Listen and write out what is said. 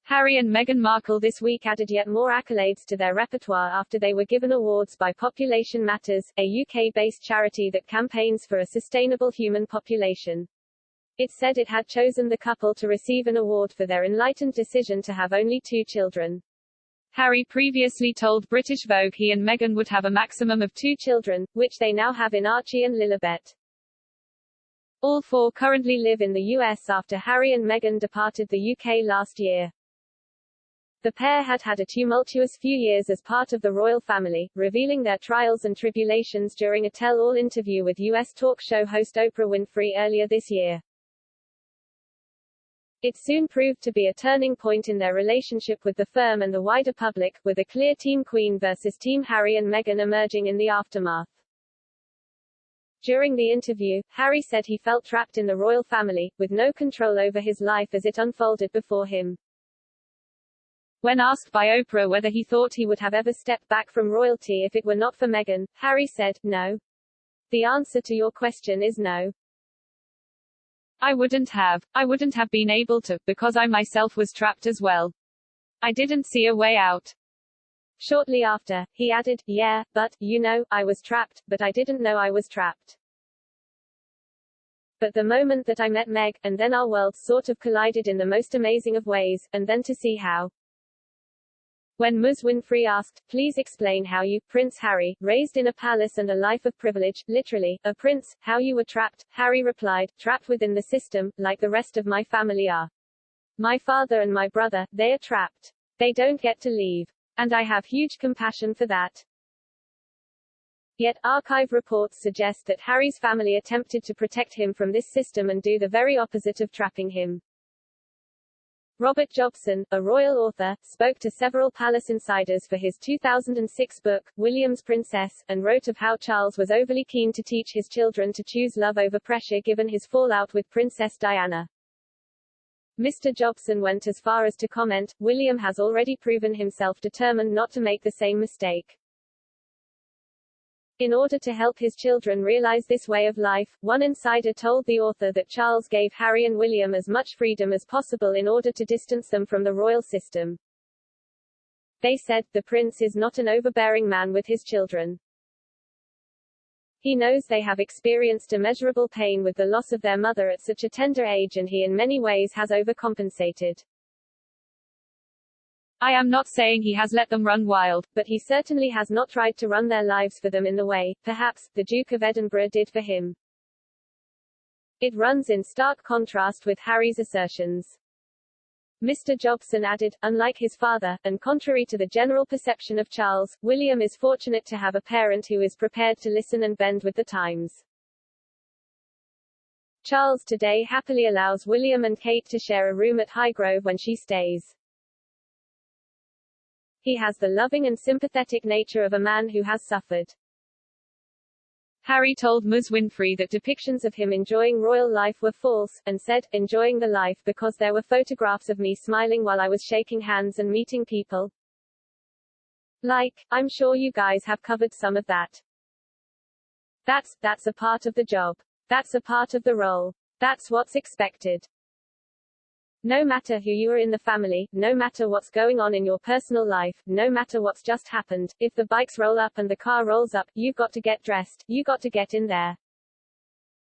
Harry and Meghan Markle this week added yet more accolades to their repertoire after they were given awards by Population Matters, a UK-based charity that campaigns for a sustainable human population. It said it had chosen the couple to receive an award for their enlightened decision to have only 2 children. Harry previously told British Vogue he and Meghan would have a maximum of 2 children, which they now have in Archie and Lilibet. All 4 currently live in the US after Harry and Meghan departed the UK last year. The pair had had a tumultuous few years as part of the royal family, revealing their trials and tribulations during a tell-all interview with US talk show host Oprah Winfrey earlier this year. It soon proved to be a turning point in their relationship with the firm and the wider public, with a clear Team Queen versus Team Harry and Meghan emerging in the aftermath. During the interview, Harry said he felt trapped in the royal family, with no control over his life as it unfolded before him. When asked by Oprah whether he thought he would have ever stepped back from royalty if it were not for Meghan, Harry said, "No. The answer to your question is no. I wouldn't have been able to, because I myself was trapped as well. I didn't see a way out." Shortly after, he added, "Yeah, but, I was trapped, but I didn't know I was trapped. But the moment that I met Meg, and then our worlds sort of collided in the most amazing of ways, and then to see how." When Ms. Winfrey asked, "Please explain how you, Prince Harry, raised in a palace and a life of privilege, literally, a prince, how you were trapped," Harry replied, "Trapped within the system, like the rest of my family are. My father and my brother, they are trapped. They don't get to leave. And I have huge compassion for that." Yet, archive reports suggest that Harry's family attempted to protect him from this system and do the very opposite of trapping him. Robert Jobson, a royal author, spoke to several palace insiders for his 2006 book, William's Princess, and wrote of how Charles was overly keen to teach his children to choose love over pressure given his fallout with Princess Diana. Mr. Jobson went as far as to comment, "William has already proven himself determined not to make the same mistake." In order to help his children realize this way of life, one insider told the author that Charles gave Harry and William as much freedom as possible in order to distance them from the royal system. They said, "The prince is not an overbearing man with his children. He knows they have experienced immeasurable pain with the loss of their mother at such a tender age and he in many ways has overcompensated. I am not saying he has let them run wild, but he certainly has not tried to run their lives for them in the way, perhaps, the Duke of Edinburgh did for him." It runs in stark contrast with Harry's assertions. Mr. Jobson added, "Unlike his father, and contrary to the general perception of Charles, William is fortunate to have a parent who is prepared to listen and bend with the times. Charles today happily allows William and Kate to share a room at Highgrove when she stays. He has the loving and sympathetic nature of a man who has suffered." Harry told Ms. Winfrey that depictions of him enjoying royal life were false, and said, "Enjoying the life because there were photographs of me smiling while I was shaking hands and meeting people. Like, I'm sure you guys have covered some of that. That's a part of the job. That's a part of the role. That's what's expected. No matter who you are in the family, no matter what's going on in your personal life, no matter what's just happened, if the bikes roll up and the car rolls up, you've got to get dressed, you got to get in there.